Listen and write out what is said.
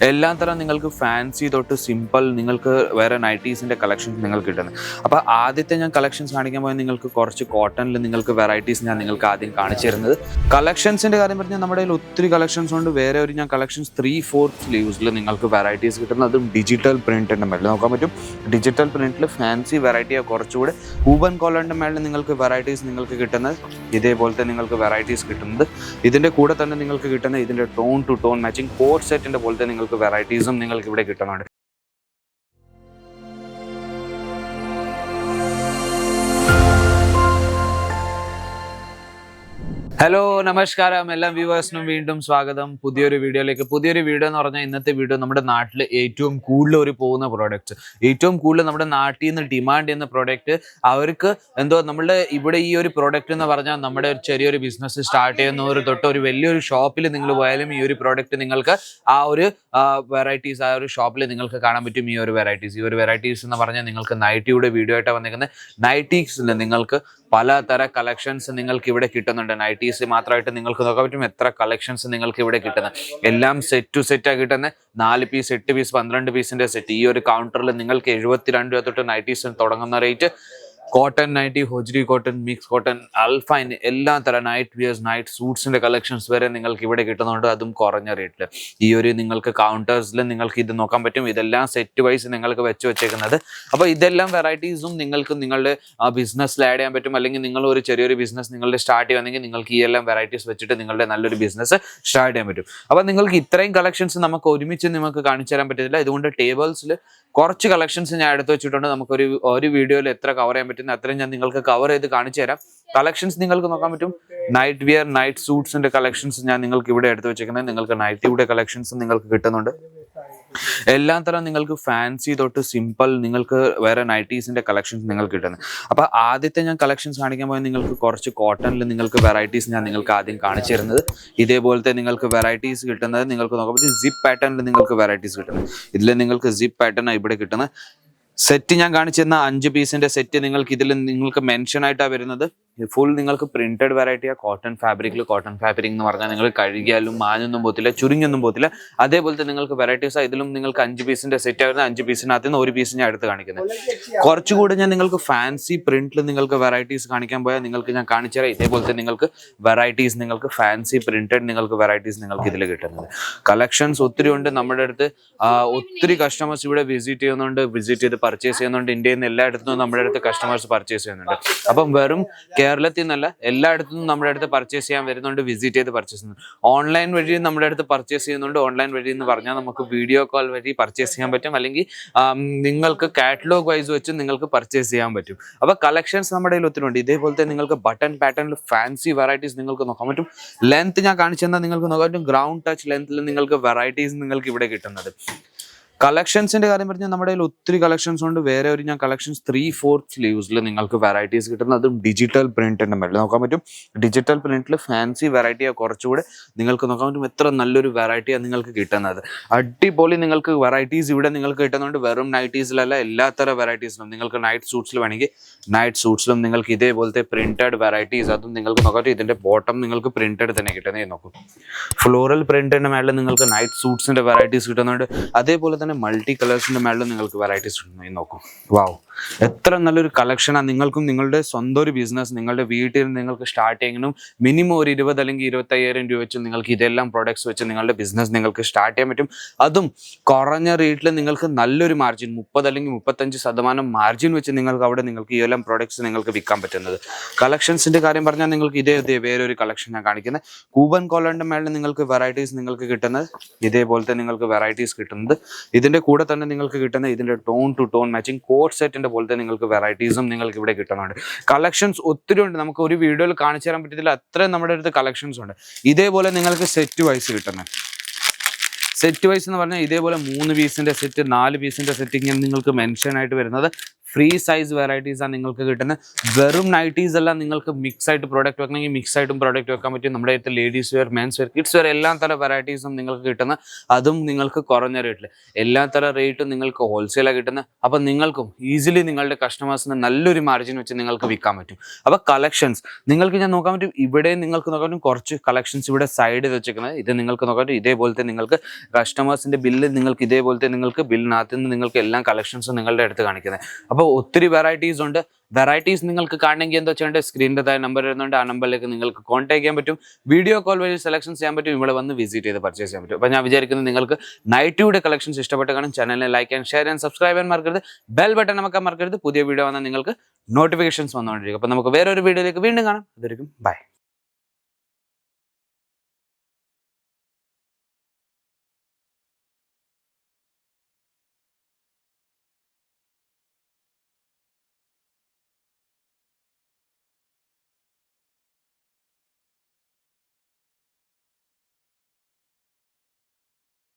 എല്ലാം തരം നിങ്ങൾക്ക് ഫാൻസി തൊട്ട് സിമ്പിൾ നിങ്ങൾക്ക് വേറെ നൈറ്റീസിൻ്റെ കളക്ഷൻസ് നിങ്ങൾക്ക് കിട്ടുന്നത്. അപ്പോൾ ആദ്യത്തെ ഞാൻ കളക്ഷൻസ് കാണിക്കാൻ പോയാൽ നിങ്ങൾക്ക് കുറച്ച് കോട്ടണിൽ നിങ്ങൾക്ക് വെറൈറ്റീസ് ഞാൻ നിങ്ങൾക്ക് ആദ്യം കാണിച്ചു തരുന്നത്. കളക്ഷൻസിൻ്റെ കാര്യം പറഞ്ഞാൽ നമ്മുടെ കയ്യിൽ ഒത്തിരി കളക്ഷൻസ് ഉണ്ട്. വേറെ ഒരു ഞാൻ കളക്ഷൻസ് 3/4 സ്ലീവ്സിൽ നിങ്ങൾക്ക് വെറൈറ്റീസ് കിട്ടുന്നത്, അതും ഡിജിറ്റൽ പ്രിൻറ്റിൻ്റെ മേളിൽ നോക്കാൻ പറ്റും. ഡിജിറ്റൽ പ്രിൻറ്റിൽ ഫാൻസി വെറൈറ്റിയാണ് കുറച്ചുകൂടെ. കൂബൻ കോളറിൻ്റെ മേളിൽ നിങ്ങൾക്ക് വെറൈറ്റീസ് നിങ്ങൾക്ക് കിട്ടുന്നത് ഇതേപോലത്തെ നിങ്ങൾക്ക് വെറൈറ്റീസ് കിട്ടുന്നത്. ഇതിൻ്റെ കൂടെ തന്നെ നിങ്ങൾക്ക് കിട്ടുന്ന ഇതിൻ്റെ tone to tone matching coord സെറ്റിൻ്റെ പോലത്തെ നിങ്ങൾക്ക് വെറൈറ്റീസും നിങ്ങൾക്ക് ഇവിടെ കിട്ടുന്നുണ്ട്. ഹലോ നമസ്കാരം, എല്ലാ വ്യൂവേഴ്സിനും വീണ്ടും സ്വാഗതം പുതിയൊരു വീഡിയോയിലേക്ക്. പുതിയൊരു വീഡിയോ എന്ന് പറഞ്ഞാൽ ഇന്നത്തെ വീഡിയോ നമ്മുടെ നാട്ടിൽ ഏറ്റവും കൂടുതൽ ഒരു പോകുന്ന പ്രോഡക്റ്റ്സ്, ഏറ്റവും കൂടുതൽ നമ്മുടെ നാട്ടിൽ നിന്ന് ഡിമാൻഡ് ചെയ്യുന്ന പ്രോഡക്റ്റ്, അവർക്ക് എന്തോ നമ്മളുടെ ഇവിടെ ഈ ഒരു പ്രോഡക്റ്റ് എന്ന് പറഞ്ഞാൽ നമ്മുടെ ഒരു ചെറിയൊരു ബിസിനസ് സ്റ്റാർട്ട് ചെയ്യുന്നവർ തൊട്ട് ഒരു വലിയൊരു ഷോപ്പിൽ നിങ്ങൾ പോയാലും ഈ ഒരു പ്രോഡക്റ്റ് നിങ്ങൾക്ക് ആ ഒരു വെറൈറ്റീസ് ആ ഒരു ഷോപ്പിൽ നിങ്ങൾക്ക് കാണാൻ പറ്റും. ഈ ഒരു വെറൈറ്റീസ് എന്ന് പറഞ്ഞാൽ നിങ്ങൾക്ക് നൈറ്റിയുടെ വീഡിയോ ആയിട്ട് വന്നിരിക്കുന്നത്. നൈറ്റീസിൽ നിങ്ങൾക്ക് പലതര കളക്ഷൻസ് നിങ്ങൾക്ക് ഇവിടെ കിട്ടുന്നുണ്ട്. നൈറ്റീസ് മാത്രമായിട്ട് നിങ്ങൾക്ക് നോക്കാൻ പറ്റും എത്ര കളക്ഷൻസ് നിങ്ങൾക്ക് ഇവിടെ കിട്ടുന്നത്. എല്ലാം സെറ്റ് ടു സെറ്റാണ് കിട്ടുന്നത്. 4 പീസ് 8 പീസ് 12 പീസിന്റെ സെറ്റ്. ഈ ഒരു കൗണ്ടറിൽ നിങ്ങൾക്ക് 72 രൂപ തൊട്ട് നൈറ്റീസിന് തുടങ്ങുന്ന rate. Cotton nightie, hosiery cotton, mix cotton, alpine, എല്ലാ തരം നൈറ്റ് വിയേഴ്സ്, നൈറ്റ് സൂട്ട്സിന്റെ കളക്ഷൻസ് വരെ നിങ്ങൾക്ക് ഇവിടെ കിട്ടുന്നുണ്ട്, അതും കുറഞ്ഞ റേറ്റിൽ. ഈ ഒരു നിങ്ങൾക്ക് കൗണ്ടേഴ്സിൽ നിങ്ങൾക്ക് ഇത് നോക്കാൻ പറ്റും. ഇതെല്ലാം സെറ്റ് വൈസ് നിങ്ങൾക്ക് വെച്ചേക്കുന്നത്. അപ്പോൾ ഇതെല്ലാം വെറൈറ്റീസും നിങ്ങൾക്ക് നിങ്ങളുടെ ബിസിനസ്സിൽ ആഡ് ചെയ്യാൻ പറ്റും. അല്ലെങ്കിൽ നിങ്ങൾ ഒരു ചെറിയൊരു ബിസിനസ് നിങ്ങളുടെ സ്റ്റാർട്ട് ചെയ്യുകയാണെങ്കിൽ നിങ്ങൾക്ക് ഈ എല്ലാം വെറൈറ്റീസ് വെച്ചിട്ട് നിങ്ങളുടെ നല്ലൊരു ബിസിനസ് സ്റ്റാർട്ട് ചെയ്യാൻ പറ്റും. അപ്പോൾ നിങ്ങൾക്ക് ഇത്രയും കളക്ഷൻസ് നമുക്ക് ഒരുമിച്ച് നിങ്ങൾക്ക് കാണിച്ചു തരാൻ പറ്റത്തില്ല. ഇതുകൊണ്ട് ടേബിൾസിൽ കുറച്ച് കളക്ഷൻസ് ഞാൻ എടുത്ത് വെച്ചിട്ടുണ്ട്. നമുക്കൊരു വീഡിയോയിൽ എത്ര കവർ ചെയ്യാൻ പറ്റുന്ന അത്രയും ഞാൻ നിങ്ങൾക്ക് കവർ ചെയ്ത് കാണിച്ചു തരാം. കളക്ഷൻസ് നിങ്ങൾക്ക് നോക്കാൻ പറ്റും. നൈറ്റ് വിയർ, നൈറ്റ് സൂട്ട്സിന്റെ കളക്ഷൻസ് ഞാൻ നിങ്ങൾക്ക് ഇവിടെ എടുത്ത് വെച്ചേക്കുന്നത്. നിങ്ങൾക്ക് നൈറ്റിയുടെ കളക്ഷൻസ് നിങ്ങൾക്ക് കിട്ടുന്നുണ്ട്. എല്ലാ തരം നിങ്ങൾക്ക് ഫാൻസി തൊട്ട് സിമ്പിൾ നിങ്ങൾക്ക് വേറെ നൈറ്റീസിന്റെ കളക്ഷൻസ് നിങ്ങൾക്ക് കിട്ടുന്നത്. അപ്പോൾ ആദ്യത്തെ ഞാൻ കളക്ഷൻസ് കാണിക്കാൻ പോയാൽ നിങ്ങൾക്ക് കുറച്ച് കോട്ടണിൽ നിങ്ങൾക്ക് വെറൈറ്റീസ് ഞാൻ നിങ്ങൾക്ക് ആദ്യം കാണിച്ചു തരുന്നത്. ഇതേപോലത്തെ നിങ്ങൾക്ക് വെറൈറ്റീസ് കിട്ടുന്നത് നിങ്ങൾക്ക് നോക്കാൻ പറ്റും. സിപ്പ് പാറ്റേണിൽ നിങ്ങൾക്ക് വെറൈറ്റീസ് കിട്ടുന്നത്. ഇതിൽ നിങ്ങൾക്ക് സിപ്പ് പാറ്റേൺ ഇവിടെ കിട്ടുന്നത്. സെറ്റ് ഞാൻ കാണിച്ചിരുന്ന 5 പീസിന്റെ സെറ്റ് നിങ്ങൾക്ക് ഇതിൽ നിങ്ങൾക്ക് മെൻഷൻ ആയിട്ടാണ് വരുന്നത്. ഫുൾ നിങ്ങൾക്ക് പ്രിന്റഡ് വെറൈറ്റിയാണ്. കോട്ടൺ ഫാബ്രിക് എന്ന് പറഞ്ഞാൽ നിങ്ങൾ കഴുകിയാലും മാഞ്ഞൊന്നും പോകത്തില്ല, ചുരുങ്ങൊന്നും പോകത്തില്ല. അതേപോലത്തെ നിങ്ങൾക്ക് വെറൈറ്റീസ് ഇതിലും നിങ്ങൾക്ക് 5 പീസിന്റെ സെറ്റ് ആയിരുന്നു. 5 പീസിനകത്ത് നിന്ന് 1 പീസ് ഞാൻ എടുത്ത് കാണിക്കുന്നത്. കുറച്ചുകൂടി ഞാൻ നിങ്ങൾക്ക് ഫാൻസി പ്രിന്റിൽ നിങ്ങൾക്ക് വെറൈറ്റീസ് കാണിക്കാൻ പോയാൽ നിങ്ങൾക്ക് ഞാൻ കാണിച്ചു തരാം. ഇതേപോലത്തെ നിങ്ങൾക്ക് വെറൈറ്റീസ് നിങ്ങൾക്ക് ഫാൻസി പ്രിന്റഡ് നിങ്ങൾക്ക് വെറൈറ്റീസ് നിങ്ങൾക്ക് ഇതിൽ കിട്ടുന്നത്. കളക്ഷൻസ് ഒത്തിരി ഉണ്ട്. നമ്മുടെ അടുത്ത് ഒത്തിരി കസ്റ്റമേഴ്സ് ഇവിടെ വിസിറ്റ് ചെയ്ത് പർച്ചേസ് ചെയ്യുന്നുണ്ട്. ഇന്ത്യയിൽ നിന്ന് എല്ലായിടത്തും നമ്മുടെ അടുത്ത് കസ്റ്റമേഴ്സ് പർച്ചേസ് ചെയ്യുന്നുണ്ട്. അപ്പം വെറും കേരളത്തിൽ നിന്നല്ല, എല്ലായിടത്തും നമ്മുടെ അടുത്ത് പർച്ചേസ് ചെയ്യാൻ വരുന്നുണ്ട്, വിസിറ്റ് ചെയ്ത് പർച്ചേസ് ചെയ്യുന്നുണ്ട്. ഓൺലൈൻ വഴി നമ്മുടെ അടുത്ത് പർച്ചേസ് ചെയ്യുന്നുണ്ട്. ഓൺലൈൻ വഴി എന്ന് പറഞ്ഞാൽ നമുക്ക് വീഡിയോ കോൾ വഴി പർച്ചേസ് ചെയ്യാൻ പറ്റും. അല്ലെങ്കിൽ നിങ്ങൾക്ക് കാറ്റലോഗ് വൈസ് വെച്ച് നിങ്ങൾക്ക് പർച്ചേസ് ചെയ്യാൻ പറ്റും. അപ്പോൾ കളക്ഷൻസ് നമ്മുടെ കയ്യിൽ ഒത്തിരി ഉണ്ട്. ഇതേപോലത്തെ നിങ്ങൾക്ക് ബട്ടൺ പാറ്റേണിൽ ഫാൻസി വെറൈറ്റീസ് നിങ്ങൾക്ക് നോക്കാൻ പറ്റും. ലെങ്ത് ഞാൻ കാണിച്ചു തന്നാൽ നിങ്ങൾക്ക് നോക്കാൻ പറ്റും. ഗ്രൗണ്ട് ടച്ച് ലെങ്ത്തിൽ നിങ്ങൾക്ക് വെറൈറ്റീസ് നിങ്ങൾക്ക് ഇവിടെ കിട്ടുന്നത്. കളക്ഷൻസിന്റെ കാര്യം പറഞ്ഞാൽ നമ്മുടെ കയ്യിൽ ഒത്തിരി കളക്ഷൻസ് ഉണ്ട്. വേറെ ഒരു ഞാൻ കളക്ഷൻസ് 3/4 സ്ലീവ്സിൽ നിങ്ങൾക്ക് വെറൈറ്റീസ് കിട്ടുന്നത്, അതും ഡിജിറ്റൽ പ്രിന്റിന്റെ മേളിൽ നോക്കാൻ പറ്റും. ഡിജിറ്റൽ പ്രിന്റിൽ ഫാൻസി വെറൈറ്റിയാണ് കുറച്ചുകൂടെ നിങ്ങൾക്ക് നോക്കാൻ പറ്റും. എത്ര നല്ലൊരു വെറൈറ്റിയാണ് നിങ്ങൾക്ക് കിട്ടുന്നത്. അടിപൊളി നിങ്ങൾക്ക് വെറൈറ്റീസ് ഇവിടെ നിങ്ങൾക്ക് കിട്ടുന്നുണ്ട്. വെറും നൈറ്റീസിലല്ല, എല്ലാത്തരം വെറൈറ്റീസിലും നിങ്ങൾക്ക് നൈറ്റ് സൂട്ട്സിൽ വേണമെങ്കിൽ നൈറ്റ് സൂട്ട്സിലും നിങ്ങൾക്ക് ഇതേപോലത്തെ പ്രിന്റഡ് വെറൈറ്റീസ് അതും നിങ്ങൾക്ക് നോക്കാൻ പറ്റും. ഇതിന്റെ ബോട്ടം നിങ്ങൾക്ക് പ്രിന്റഡ് തന്നെ കിട്ടുന്നത് നോക്കും. ഫ്ലോറൽ പ്രിന്റിന്റെ മേളിൽ നിങ്ങൾക്ക് നൈറ്റ് സൂട്ട്സിന്റെ വെറൈറ്റീസ് കിട്ടുന്നുണ്ട്. അതേപോലെ തന്നെ മൾട്ടി കളേഴ്സിന്റെ മേളിൽ നിങ്ങൾക്ക് വെറൈറ്റീസ് കിട്ടുന്നത് നോക്കും. വാവ്, എത്ര നല്ലൊരു കളക്ഷനാണ്. നിങ്ങൾക്കും നിങ്ങളുടെ സ്വന്തം ഒരു ബിസിനസ് നിങ്ങളുടെ വീട്ടിൽ നിങ്ങൾക്ക് സ്റ്റാർട്ട് ചെയ്യുന്നതിനും മിനിമം ഒരു 20 അല്ലെങ്കിൽ 25,000 രൂപ വെച്ച് നിങ്ങൾക്ക് ഇതെല്ലാം പ്രോഡക്ട്സ് വെച്ച് നിങ്ങളുടെ ബിസിനസ് നിങ്ങൾക്ക് സ്റ്റാർട്ട് ചെയ്യാൻ പറ്റും. അതും കുറഞ്ഞ റേറ്റിൽ നിങ്ങൾക്ക് നല്ലൊരു മാർജിൻ 30 അല്ലെങ്കിൽ 35% മാർജിൻ വെച്ച് നിങ്ങൾക്ക് അവിടെ നിങ്ങൾക്ക് ഈ എല്ലാം പ്രോഡക്ട്സ് നിങ്ങൾക്ക് വിൽക്കാൻ പറ്റുന്നത്. കളക്ഷൻസിന്റെ കാര്യം പറഞ്ഞാൽ നിങ്ങൾക്ക് ഇതേ വേറൊരു കളക്ഷൻ ഞാൻ കാണിക്കുന്നത്. കൂബൻ കോളറിന്റെ മേളിൽ നിങ്ങൾക്ക് വെറൈറ്റീസ് നിങ്ങൾക്ക് കിട്ടുന്നത് ഇതേപോലത്തെ നിങ്ങൾക്ക് വെറൈറ്റീസ് കിട്ടുന്നത്. ഇതിന്റെ കൂടെ തന്നെ നിങ്ങൾക്ക് കിട്ടുന്ന ഇതിന്റെ tone to tone matching coord സെറ്റിന്റെ പോലത്തെ നിങ്ങൾക്ക് വെറൈറ്റീസും നിങ്ങൾക്ക് ഇവിടെ കിട്ടുന്നുണ്ട്. കളക്ഷൻസ് ഒത്തിരി ഉണ്ട്. നമുക്ക് ഒരു വീഡിയോയിൽ കാണിച്ചു തരാൻ പറ്റത്തില്ല, അത്രയും നമ്മുടെ അടുത്ത് കളക്ഷൻസ് ഉണ്ട്. ഇതേപോലെ നിങ്ങൾക്ക് സെറ്റ് വൈസ് കിട്ടുന്നത്. സെറ്റ് വൈസ് എന്ന് പറഞ്ഞാൽ ഇതേപോലെ 3 പീസിന്റെ സെറ്റ്, 4 പീസിന്റെ സെറ്റ് ഇങ്ങനെ നിങ്ങൾക്ക് മെൻഷൻ ആയിട്ട് വരുന്നത് ഫ്രീ സൈസ് വെറൈറ്റീസ് ആണ് നിങ്ങൾക്ക് കിട്ടുന്നത്. വെറും നൈറ്റീസ് എല്ലാം നിങ്ങൾക്ക് മിക്സ് ആയിട്ട് പ്രോഡക്റ്റ് വെക്കണമെങ്കിൽ മിക്സ് ആയിട്ടും പ്രോഡക്റ്റ് വെക്കാൻ പറ്റും. നമ്മുടെ അടുത്ത് ladies wear, men's wear, kids wear എല്ലാ തരം വെറൈറ്റീസും നിങ്ങൾക്ക് കിട്ടുന്ന, അതും നിങ്ങൾക്ക് കുറഞ്ഞ റേറ്റിൽ. എല്ലാ തരം റേറ്റും നിങ്ങൾക്ക് ഹോൾസെയിലാണ് കിട്ടുന്നത്. അപ്പം നിങ്ങൾക്കും ഈസിലി നിങ്ങളുടെ കസ്റ്റമേഴ്സിന് നല്ലൊരു മാർജിൻ വെച്ച് നിങ്ങൾക്ക് വിൽക്കാൻ പറ്റും. അപ്പോൾ കളക്ഷൻസ് നിങ്ങൾക്ക് ഞാൻ നോക്കാൻ പറ്റും. ഇവിടെ നിങ്ങൾക്ക് നോക്കാൻ പറ്റും കുറച്ച് കളക്ഷൻസ് ഇവിടെ സൈഡ് വെച്ചേക്കുന്നത്. ഇത് നിങ്ങൾക്ക് നോക്കാൻ പറ്റും. ഇതേപോലത്തെ നിങ്ങൾക്ക് കസ്റ്റമേഴ്സിന്റെ ബില്ല് നിങ്ങൾക്ക് ഇതേപോലത്തെ നിങ്ങൾക്ക് ബില്ലിനകത്ത് നിന്ന് നിങ്ങൾക്ക് എല്ലാ കളക്ഷൻസും നിങ്ങളുടെ അടുത്ത് കാണിക്കുന്നത്. അപ്പോൾ ഒത്തിരി വെറൈറ്റീസ് ഉണ്ട്. വെറൈറ്റീസ് നിങ്ങൾക്ക് കാണണമെങ്കിൽ എന്താ ചെയ്യേണ്ടത്, സ്ക്രീനിൻ്റെ താഴെ നമ്പർ വരുന്നുണ്ട്. ആ നമ്പറിലേക്ക് നിങ്ങൾക്ക് കോൺടാക്ട് ചെയ്യാൻ പറ്റും. വീഡിയോ കോൾ വഴി സെലക്ഷൻ ചെയ്യാൻ പറ്റും. ഇവിടെ വന്ന് വിസിറ്റ് ചെയ്ത് പർച്ചേസ് ചെയ്യാൻ പറ്റും. അപ്പോൾ ഞാൻ വിചാരിക്കുന്നത് നിങ്ങൾക്ക് നൈറ്റിയുടെ കളക്ഷൻസ് ഇഷ്ടപ്പെട്ട് കാണും. ചാനലിനെ like and share and subscribe ചെയ്യാൻ മറക്കരുത്. ബെൽ ബട്ടൺ നമുക്ക് മറക്കരുത്. പുതിയ വീഡിയോ വന്നാൽ നിങ്ങൾക്ക് നോട്ടിഫിക്കേഷൻസ് വന്നുകൊണ്ടിരിക്കും. അപ്പോൾ നമുക്ക് വേറൊരു വീഡിയോയിലേക്ക് വീണ്ടും കാണാം. അതായിരിക്കും ബൈ.